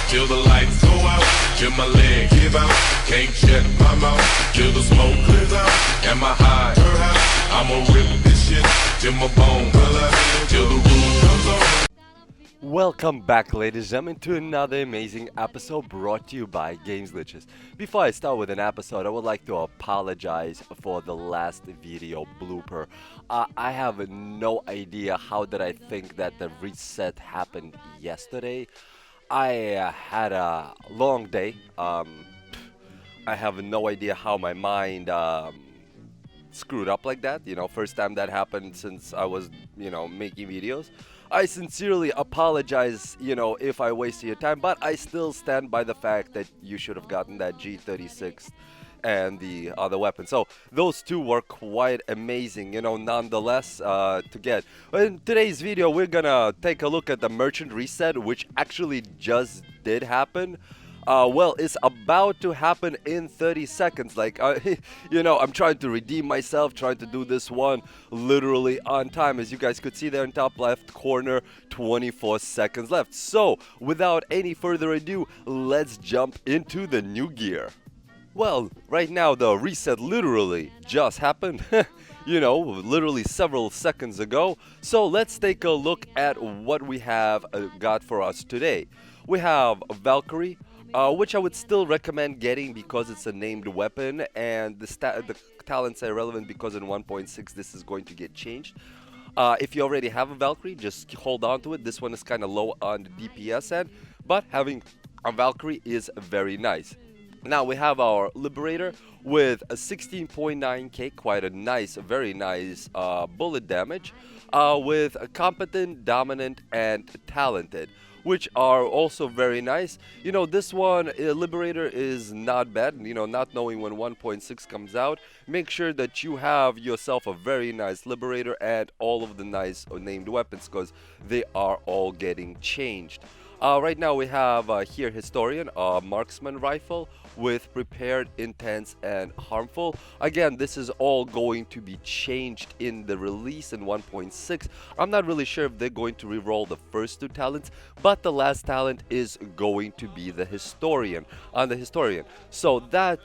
till the lights go out, till my leg give out. Can't shut my mouth till the smoke clears out. Am I high? I'ma rip this shit till my bone color, till the roof comes on. Welcome back, ladies and gentlemen, to another amazing episode brought to you by Games Glitches. Before I start with an episode, I would like to apologize for the last video blooper. I have no idea how did I think that the reset happened yesterday. I had a long day. I have no idea how my mind screwed up like that. First time that happened since I was, making videos. I sincerely apologize, if I wasted your time, but I still stand by the fact that you should have gotten that G36 and the other weapon. So those two were quite amazing, nonetheless, to get. In today's video, we're gonna take a look at the merchant reset, which actually just did happen. Well, it's about to happen in 30 seconds. Like, I'm trying to redeem myself, trying to do this one literally on time. As you guys could see there in top left corner, 24 seconds left. So, without any further ado, let's jump into the new gear. Well, right now the reset literally just happened. Literally several seconds ago. So let's take a look at what we have got for us today. We have Valkyrie, which I would still recommend getting because it's a named weapon, and the talents are relevant because in 1.6 this is going to get changed. If you already have a Valkyrie, just hold on to it. This one is kind of low on the DPS end, but having a Valkyrie is very nice. Now we have our Liberator with a 16.9k, quite a nice, very nice bullet damage, with a competent, dominant, and talented, which are also very nice. This one, Liberator, is not bad. Not knowing when 1.6 comes out, make sure that you have yourself a very nice Liberator and all of the nice named weapons, because they are all getting changed. Right now we have here Historian, marksman rifle with prepared, intense, and harmful. Again, this is all going to be changed in the release in 1.6. I'm not really sure if they're going to re-roll the first two talents, but the last talent is going to be the Historian, on the Historian. So that,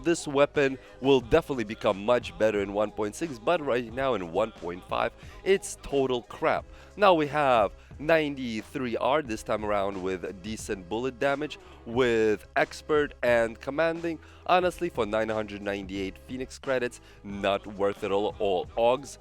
this weapon will definitely become much better in 1.6, but right now in 1.5, it's total crap. Now we have 93R this time around with decent bullet damage, with expert and commanding. Honestly, for 998 Phoenix credits, not worth it all. All Augs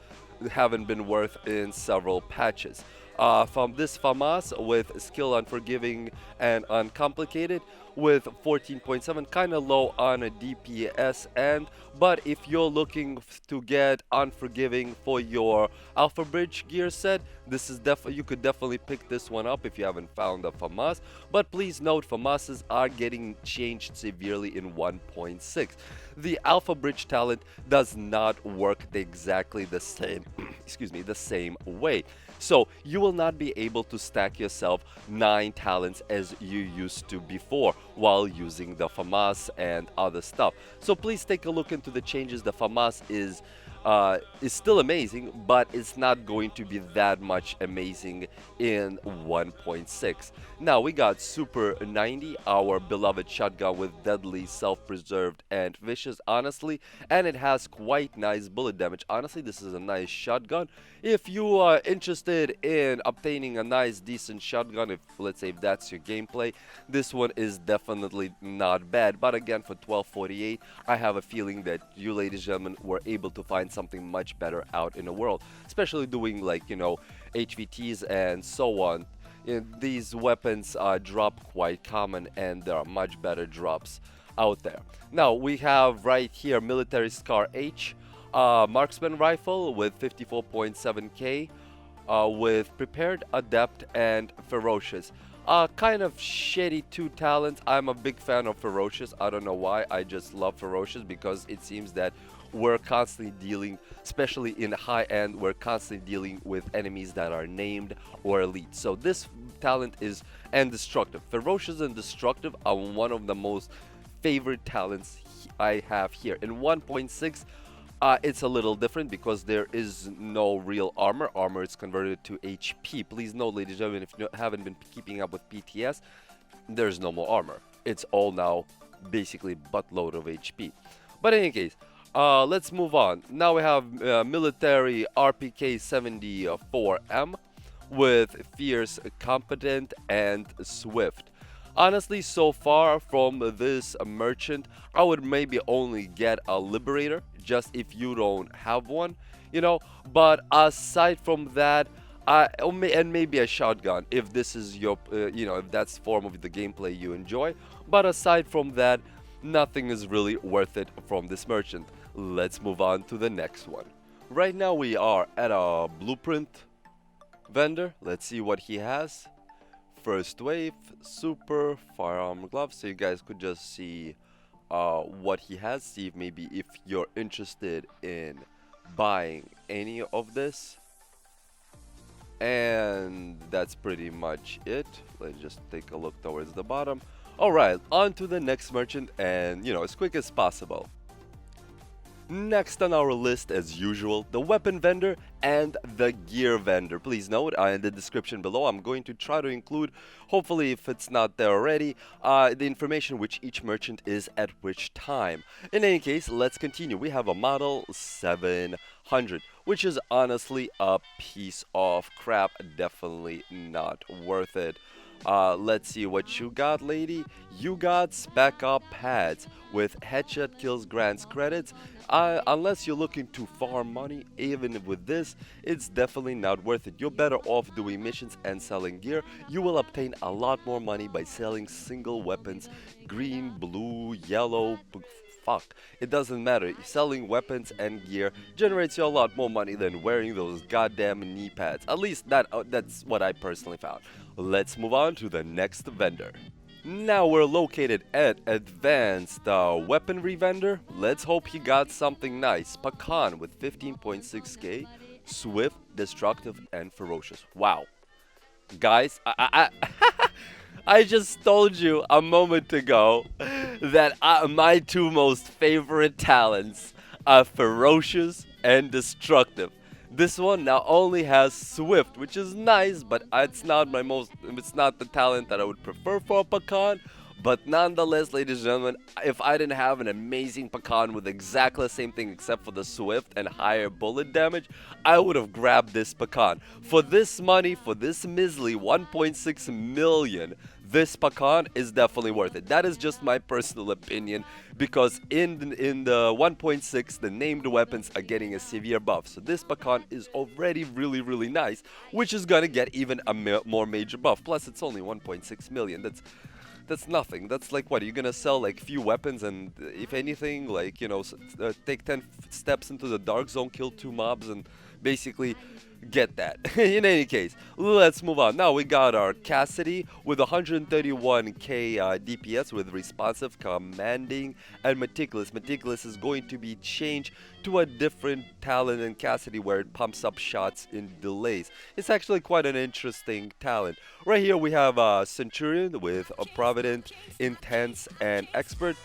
haven't been worth in several patches. From this FAMAS with skill unforgiving and uncomplicated with 14.7, kind of low on a DPS end, but if you're looking to get unforgiving for your Alpha Bridge gear set, this is you could definitely pick this one up if you haven't found a FAMAS. But please note, FAMASs are getting changed severely in 1.6. The Alpha Bridge talent does not work exactly the same the same way. So you will not be able to stack yourself 9 talents as you used to before while using the FAMAS and other stuff. So please take a look into the changes. The FAMAS is still amazing, but it's not going to be that much amazing in 1.6. Now we got Super 90, our beloved shotgun with deadly, self-preserved, and vicious, honestly, and it has quite nice bullet damage. Honestly, this is a nice shotgun. If you are interested in obtaining a nice, decent shotgun, let's say if that's your gameplay, this one is definitely not bad. But again, for 1248, I have a feeling that you, ladies and gentlemen, were able to find something much better out in the world, especially doing like HVTs and so on. These weapons drop quite common, and there are much better drops out there. Now we have right here Military Scar H, marksman rifle with 54.7k, with prepared, adept, and ferocious. Kind of shitty 2 talents. I'm a big fan of ferocious. I don't know why. I just love ferocious because it seems that we're constantly dealing, especially in high end, we're constantly dealing with enemies that are named or elite. So this talent is and destructive. Ferocious and destructive are one of the most favorite talents I have here. In 1.6, it's a little different because there is no real armor. Armor is converted to HP. Please note, ladies and gentlemen, if you haven't been keeping up with PTS, there's no more armor. It's all now basically buttload of HP. But in any case, let's move on. Now we have military RPK 74M with fierce, competent, and swift. Honestly, so far from this merchant, I would maybe only get a liberator, just if you don't have one, you know. But aside from that, and maybe a shotgun if this is your, if that's form of the gameplay you enjoy. But aside from that, nothing is really worth it from this merchant. Let's move on to the next one. Right now we are at a blueprint vendor. Let's see what he has. First wave, super, firearm gloves. So you guys could just see what he has. See if maybe if you're interested in buying any of this. And that's pretty much it. Let's just take a look towards the bottom. Alright, on to the next merchant, and as quick as possible. Next on our list, as usual, the weapon vendor and the gear vendor. Please note, in the description below, I'm going to try to include, hopefully if it's not there already, the information which each merchant is at which time. In any case, let's continue. We have a model 700, which is honestly a piece of crap. Definitely not worth it. Let's see what you got, lady. You got spec up pads with headshot kills grants credits. Unless you're looking to farm money, even with this, it's definitely not worth it. You're better off doing missions and selling gear. You will obtain a lot more money by selling single weapons, green, blue, yellow, fuck, it doesn't matter. Selling weapons and gear generates you a lot more money than wearing those goddamn knee pads. At least that's what I personally found. Let's move on to the next vendor. Now we're located at Advanced Weaponry Vendor. Let's hope he got something nice. Pakhan with 15.6k, swift, destructive, and ferocious. Wow. Guys, I just told you a moment ago that my two most favorite talents are ferocious and destructive. This one now only has swift, which is nice, but it's not the talent that I would prefer for a Pakhan. But nonetheless, ladies and gentlemen, if I didn't have an amazing Pakhan with exactly the same thing except for the swift and higher bullet damage, I would have grabbed this Pakhan. For this money, for this measly 1.6 million, this Pakhan is definitely worth it. That is just my personal opinion, because in the 1.6, the named weapons are getting a severe buff. So this Pakhan is already really, really nice, which is gonna get even a more major buff. Plus, it's only 1.6 million. That's nothing. That's like, what, are you gonna sell like few weapons and if anything, like, take 10 steps into the dark zone, kill 2 mobs and basically get that. In any case, let's move on. Now we got our Cassidy with 131k DPS with responsive, commanding, and meticulous. Meticulous is going to be changed to a different talent in Cassidy where it pumps up shots in delays. It's actually quite an interesting talent. Right here we have Centurion with a Provident, Intense, and Expert.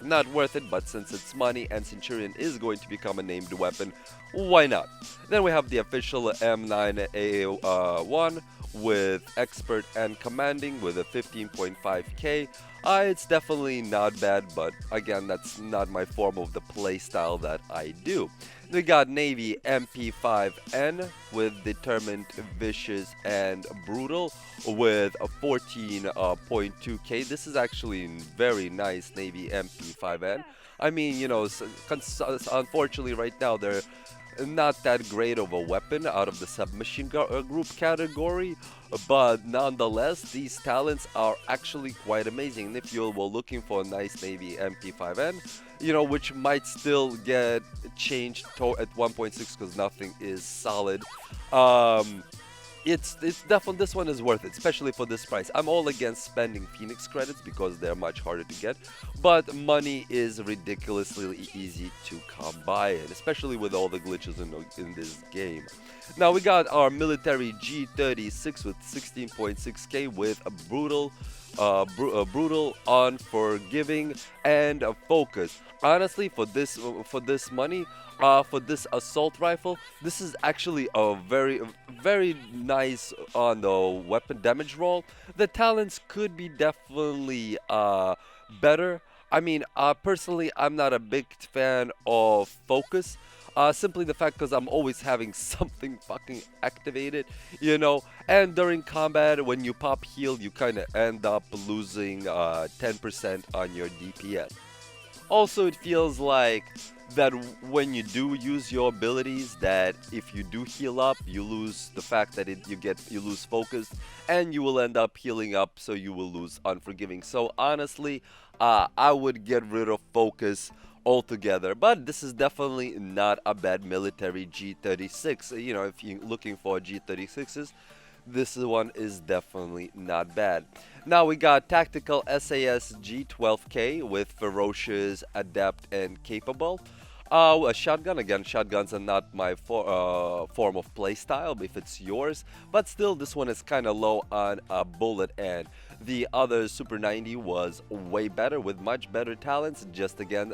Not worth it, but since it's money and Centurion is going to become a named weapon, why not? Then we have the official M9A1 with Expert and Commanding with a 15.5k. It's definitely not bad, but again, that's not my form of the playstyle that I do. We got Navy MP5N with Determined, Vicious, and Brutal with a 14.2k. This is actually very nice Navy MP5N. I mean, unfortunately right now they're not that great of a weapon out of the submachine group category, but nonetheless these talents are actually quite amazing. And if you were looking for a nice Navy MP5N, which might still get changed at 1.6 because nothing is solid, it's definitely, this one is worth it, especially for this price. I'm all against spending Phoenix credits because they're much harder to get, but money is ridiculously easy to come by, and especially with all the glitches in this game. Now we got our military G36 with 16.6k with a brutal, brutal, unforgiving, and focused. Honestly, for this money, for this assault rifle, this is actually a very nice on the weapon damage roll. The talents could be definitely better. I mean, personally, I'm not a big fan of focus. Simply the fact because I'm always having something fucking activated, you know. And during combat, when you pop heal, you kind of end up losing 10% on your DPS. Also, it feels like that when you do use your abilities, that if you do heal up, you lose the fact that you lose focus, and you will end up healing up, so you will lose unforgiving. So honestly, I would get rid of focus altogether. But this is definitely not a bad military G36. You know, if you're looking for G36s, this one is definitely not bad. Now we got Tactical SAS G12K with Ferocious, Adept, and Capable. A shotgun, again, shotguns are not my form of playstyle, if it's yours, but still this one is kind of low on a bullet end. The other Super 90 was way better with much better talents, just again,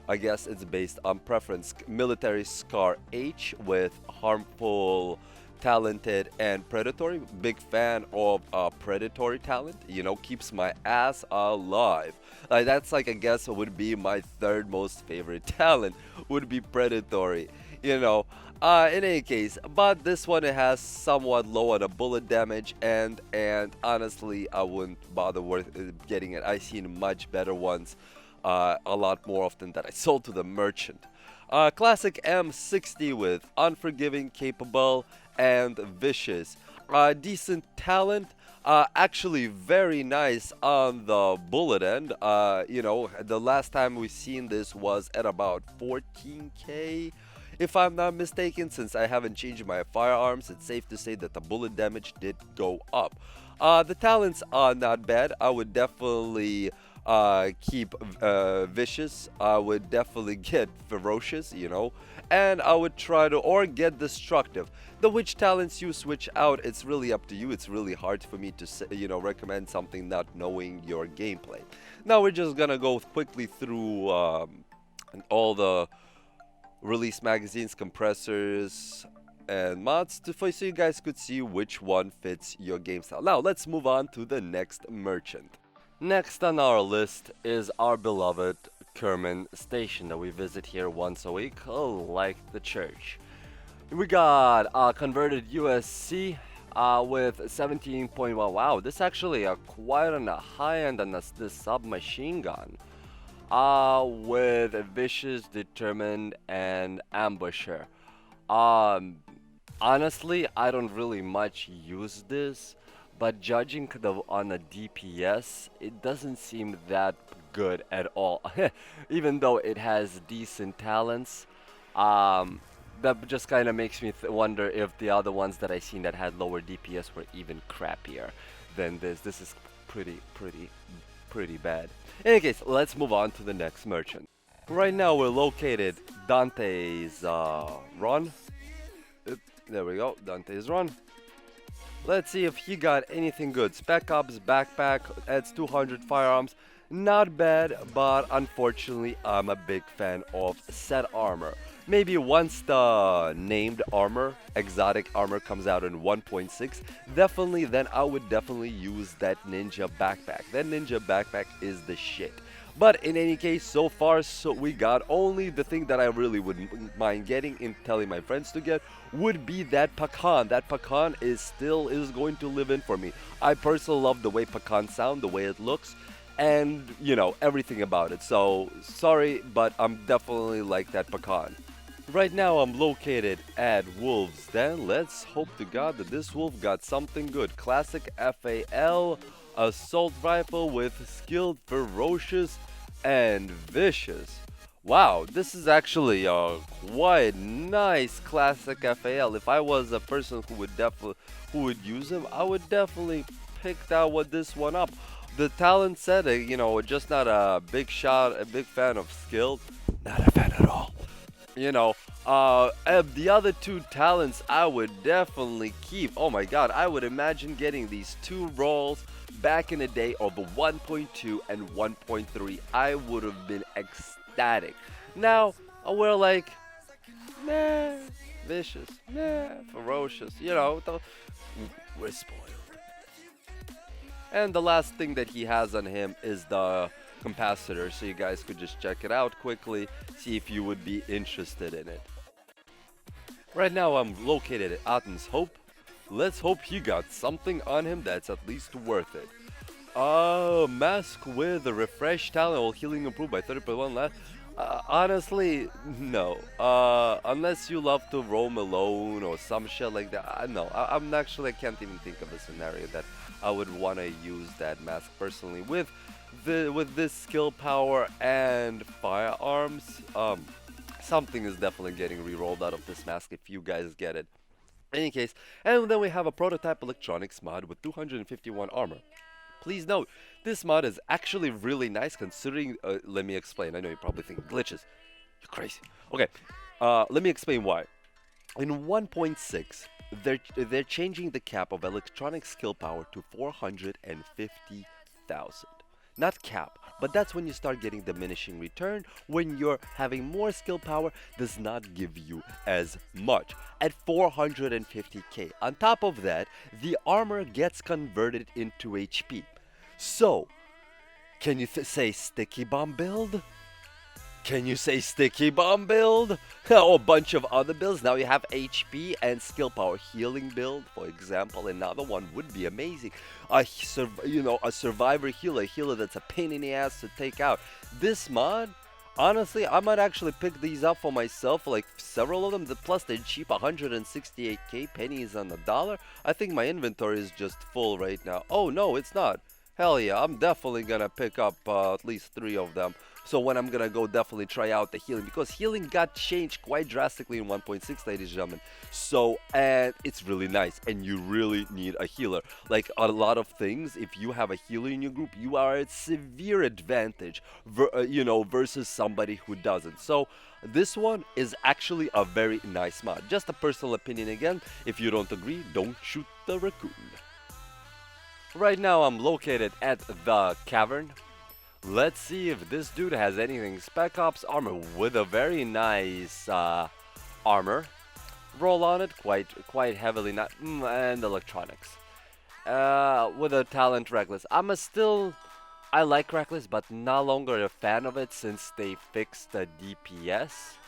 I guess it's based on preference. Military Scar H with harmful, talented, and predatory. Big fan of predatory talent. You know, keeps my ass alive. That's like, I guess would be my third most favorite talent. Would be predatory. You know. In any case, but this one it has somewhat low on the bullet damage, and honestly, I wouldn't bother worth getting it. I've seen much better ones, a lot more often that I sold to the merchant. Classic M60 with Unforgiving, Capable, and Vicious. Decent talent. Actually, very nice on the bullet end. You know, the last time we seen this was at about 14k. If I'm not mistaken, since I haven't changed my firearms, it's safe to say that the bullet damage did go up. The talents are not bad. I would definitely keep Vicious. I would definitely get Ferocious, you know, and I would try to, or get Destructive. The which talents you switch out, it's really up to you. It's really hard for me to, you know, recommend something not knowing your gameplay. Now we're just gonna go quickly through all the release magazines, compressors, and mods so you guys could see which one fits your game style. Now let's move on to the next merchant. Next on our list is our beloved Kerman station that we visit here once a week, like the church. We got a converted USC with 17.1. Wow, this actually quite on the high end on this submachine gun. With Vicious, Determined, and Ambusher. Honestly, I don't really much use this, but judging on the DPS, it doesn't seem that good at all. Even though it has decent talents, that just kind of makes me wonder if the other ones that I seen that had lower DPS were even crappier than this. This is pretty bad. In any case, let's move on to the next merchant. Right now we're located Dante's run. There we go, Dante's run. Let's see if he got anything good. Spec Ops backpack adds 200 firearms. Not bad, but unfortunately I'm a big fan of set armor. Maybe once the named armor, exotic armor, comes out in 1.6, then I would definitely use that ninja backpack. That ninja backpack is the shit. But in any case, so far, we got only the thing that I really wouldn't mind getting and telling my friends to get would be that Pakhan. That Pakhan is going to live in for me. I personally love the way Pakhan sound, the way it looks, and, you know, everything about it. So, sorry, but I'm definitely like that Pakhan. Right now I'm located at Wolves Den. Let's hope to God that this wolf got something good. Classic FAL assault rifle with skilled, ferocious, and vicious. Wow, this is actually a quite nice classic FAL. If I was a person who would use him, I would definitely pick this one up. The talent said, you know, just not a big fan of skill. Not a fan at all. You know, the other two talents I would definitely keep. Oh my god, I would imagine getting these two rolls back in the day of the 1.2 and 1.3. I would have been ecstatic. Now, we're like, nah, vicious, nah, ferocious. You know, we're spoiled. And the last thing that he has on him is the capacitor, so you guys could just check it out quickly, see if you would be interested in it. Right now I'm located at Aten's Hope. Let's hope he got something on him that's at least worth it. Mask with a refresh talent while healing improved by 30.1 left. Honestly, no. Unless you love to roam alone or some shit like that. No, I'm actually, I can't even think of a scenario that I would want to use that mask personally. With this skill power and firearms, something is definitely getting re-rolled out of this mask if you guys get it. In any case, and then we have a prototype electronics mod with 251 armor. Please note, this mod is actually really nice considering, let me explain, I know you probably think glitches, you're crazy. Okay, let me explain why. In 1.6, they're changing the cap of electronic skill power to 450,000. Not cap, but that's when you start getting diminishing return. When you're having more skill power, does not give you as much at 450k. On top of that, the armor gets converted into HP. So, can you say sticky bomb build? Can you say sticky bomb build? Or a bunch of other builds. Now you have HP and skill power healing build, for example. Another one would be amazing. A survivor healer, a healer that's a pain in the ass to take out. This mod, honestly, I might actually pick these up for myself, like several of them. Plus, they're cheap, 168k, pennies on the dollar. I think my inventory is just full right now. Oh no, it's not. Hell yeah, I'm definitely gonna pick up at least 3 of them. So when I'm gonna go definitely try out the healing, because healing got changed quite drastically in 1.6, ladies and gentlemen. So, and it's really nice, and you really need a healer. Like a lot of things, if you have a healer in your group, you are at severe advantage, versus somebody who doesn't. So this one is actually a very nice mod. Just a personal opinion again. If you don't agree, don't shoot the raccoon. Right now I'm located at the Cavern. Let's see if this dude has anything. Spec Ops armor with a very nice armor. Roll on it quite heavily, and electronics. With a talent Reckless. I like Reckless, but no longer a fan of it since they fixed the DPS.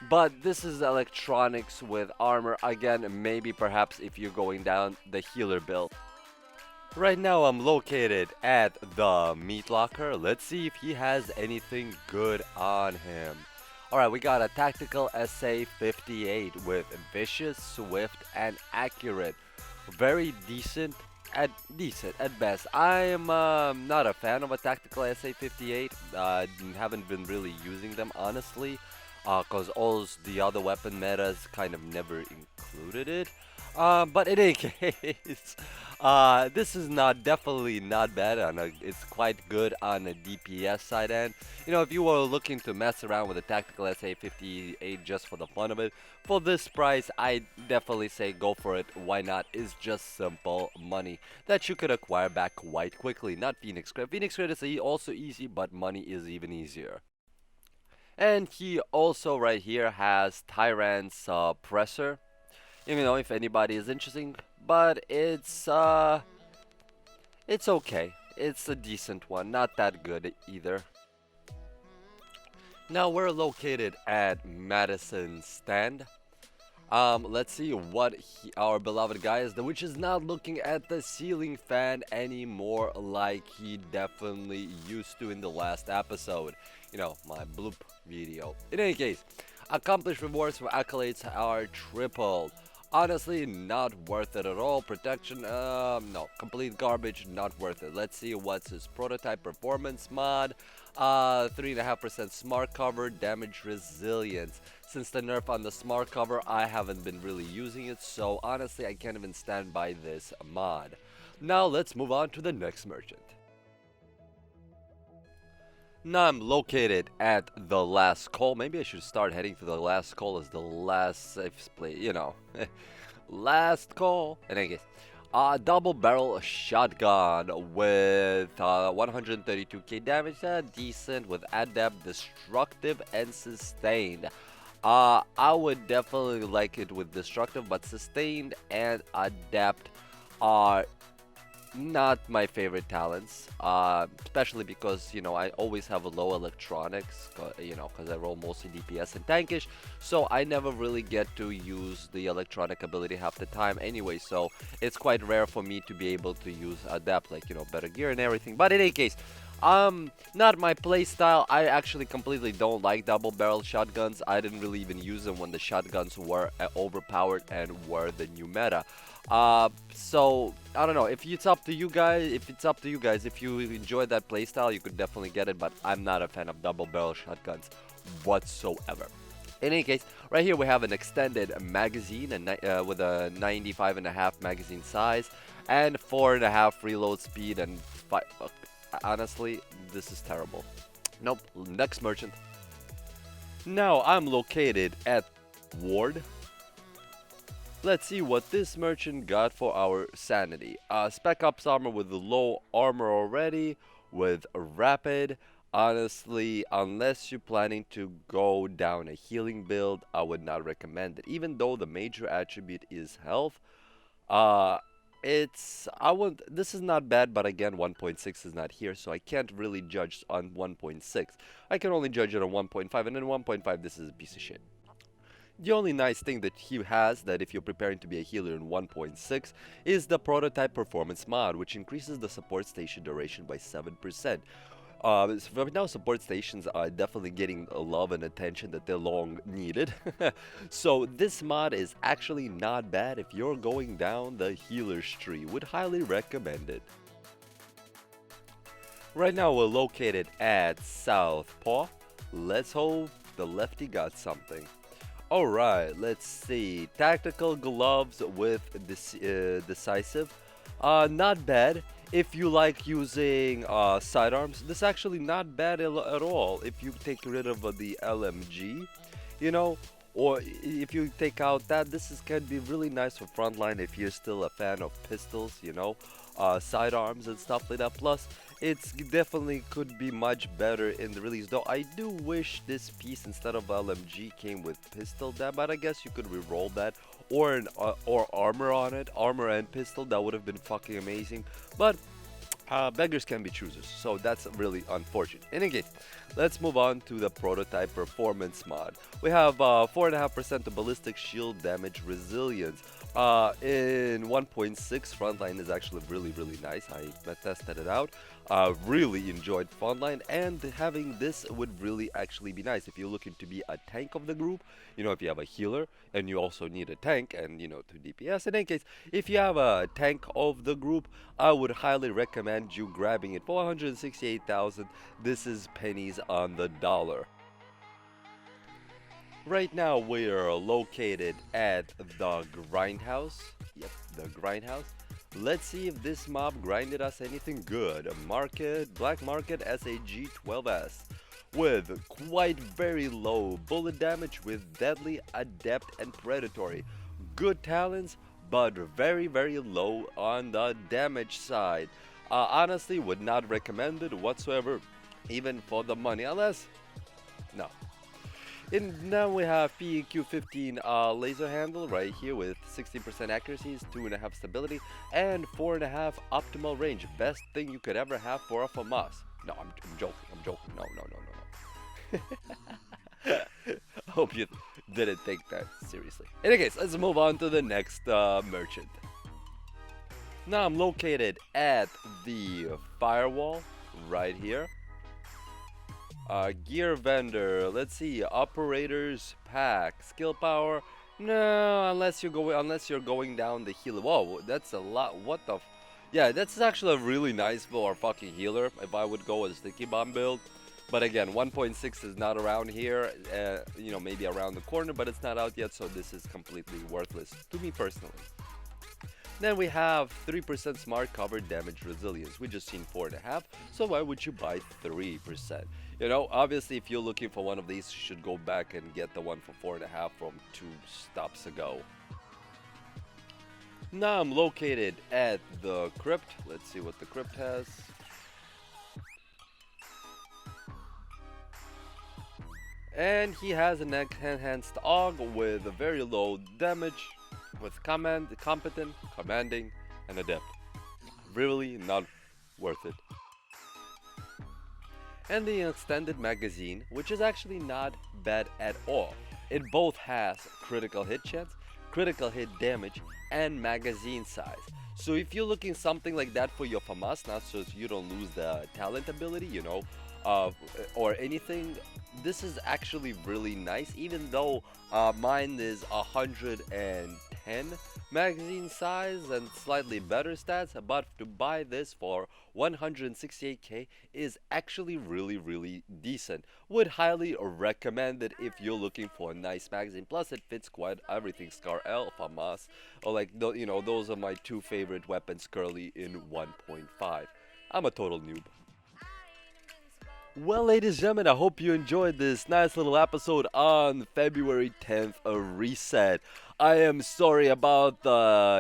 But this is electronics with armor. Again, maybe perhaps if you're going down the healer build. Right now I'm located at the meat locker. Let's see if he has anything good on him. Alright, we got a tactical SA-58 with vicious, swift, and accurate. Very decent at best. I am not a fan of a tactical SA-58. Haven't been really using them honestly, cause all the other weapon metas kind of never included it. But in any case, this is definitely not bad. It's quite good on the DPS side end. If you were looking to mess around with a tactical SA-58 just for the fun of it, for this price, I definitely say go for it. Why not? It's just simple money that you could acquire back quite quickly. Not Phoenix Crypt. Phoenix Crypt is also easy, but money is even easier. And he also right here has Tyrant's Suppressor. If anybody is interesting, but it's okay. It's a decent one, not that good either. Now we're located at Medisons stand. Let's see what our beloved guy is, which is not looking at the ceiling fan anymore like he definitely used to in the last episode. My bloop video. In any case, accomplished rewards for accolades are tripled. Honestly, not worth it at all. Protection, no. Complete garbage, not worth it. Let's see what's his prototype performance mod. 3.5% smart cover, damage resilience. Since the nerf on the smart cover, I haven't been really using it, so honestly, I can't even stand by this mod. Now let's move on to the next merchant. Now I'm located at the last call. Maybe I should start heading to the last call as the last safe place, you know. Last call. In any case, double barrel shotgun with 132k damage. Decent with adept, destructive, and sustained. I would definitely like it with destructive, but sustained and adept are not my favorite talents, especially because I always have a low electronics, because I roll mostly DPS and tankish, so I never really get to use the electronic ability half the time anyway. So it's quite rare for me to be able to use adapt, like better gear and everything. But in any case, not my playstyle. I actually completely don't like double barrel shotguns. I didn't really even use them when the shotguns were overpowered and were the new meta. So I don't know if it's up to you guys. If you enjoy that playstyle, you could definitely get it. But I'm not a fan of double barrel shotguns whatsoever. In any case, right here we have an extended magazine with a 95.5 magazine size and 4.5 reload speed and honestly, this is terrible. Nope. Next merchant. Now I'm located at Ward. Let's see what this merchant got for our sanity. Spec Ops armor with low armor already, with rapid. Honestly, unless you're planning to go down a healing build, I would not recommend it. Even though the major attribute is health, this is not bad, but again, 1.6 is not here, so I can't really judge on 1.6. I can only judge it on 1.5, and then 1.5, this is a piece of shit. The only nice thing that he has, that if you're preparing to be a healer in 1.6, is the prototype performance mod, which increases the support station duration by 7%. So right now, support stations are definitely getting love and attention that they're long needed. So this mod is actually not bad if you're going down the healer's tree. Would highly recommend it. Right now we're located at Southpaw. Let's hope the lefty got something. Alright, let's see. Tactical gloves with decisive. Not bad. If you like using sidearms, this is actually not bad at all. If you take rid of the LMG, or if you take out that, can be really nice for frontline if you're still a fan of pistols, sidearms and stuff like that. Plus, it's definitely could be much better in the release. Though I do wish this piece instead of LMG came with pistol dam, but I guess you could re-roll that, or or armor on it, armor and pistol. That would have been fucking amazing. But beggars can be choosers, so that's really unfortunate. In any case, let's move on to the prototype performance mod. We have 4.5% of ballistic shield damage resilience. In 1.6, frontline is actually really nice. I tested it out. Really enjoyed frontline, and having this would really actually be nice if you're looking to be a tank of the group. If you have a healer and you also need a tank and to DPS. In any case, if you have a tank of the group, I would highly recommend you grabbing it for 168,000. This is pennies on the dollar. Right now we are located at the Grindhouse. Yep, the Grindhouse. Let's see if this mob grinded us anything good. Black Market SAG 12S with quite very low bullet damage with deadly, adept, and predatory. Good talents, but very low on the damage side. Honestly, would not recommend it whatsoever, even for the money, unless no. Now we have PEQ15 laser handle right here with 16% accuracies, 2.5 stability, and 4.5 optimal range. Best thing you could ever have for a FAMAS. No, I'm joking. No. I hope you didn't take that seriously. In any case, let's move on to the next merchant. Now I'm located at the firewall right here. Gear vendor. Let's see. Operators pack. Skill power. No, unless you're going down the healer. Whoa, that's a lot. What the? Yeah, that's actually a really nice for a fucking healer. If I would go with a sticky bomb build. But again, 1.6 is not around here. Maybe around the corner, but it's not out yet. So this is completely worthless to me personally. Then we have 3% smart cover damage resilience. We just seen 4.5, so why would you buy 3%? You know, obviously if you're looking for one of these, you should go back and get the one for 4.5 from 2 stops ago. Now I'm located at the Crypt. Let's see what the Crypt has. And he has an enhanced AUG with a very low damage, with competent, commanding, and adept. Really not worth it. And the extended magazine, which is actually not bad at all. It both has critical hit chance, critical hit damage, and magazine size. So if you're looking something like that for your FAMAS, not so you don't lose the talent ability, you know, or anything, this is actually really nice, even though mine is 110 magazine size and slightly better stats, but to buy this for 168k is actually really decent. Would highly recommend it if you're looking for a nice magazine. Plus it fits quite everything, Scar L, FAMAS, or like, you know, those are my two favorite weapons currently in 1.5. I'm a total noob. Well, ladies and gentlemen, I hope you enjoyed this nice little episode on February 10th, a reset. I am sorry about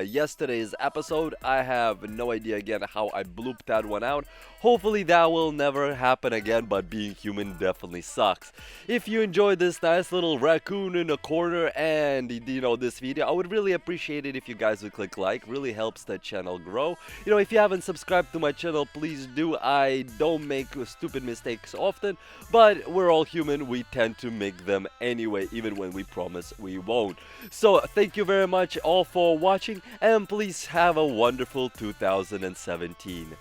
yesterday's episode. I have no idea again how I blooped that one out. Hopefully that will never happen again, but being human definitely sucks. If you enjoyed this nice little raccoon in a corner and, you know, this video, I would really appreciate it if you guys would click like. Really helps the channel grow. You know, if you haven't subscribed to my channel, please do. I don't make stupid mistakes often, but we're all human. We tend to make them anyway, even when we promise we won't. So thank you very much all for watching, and please have a wonderful 2017.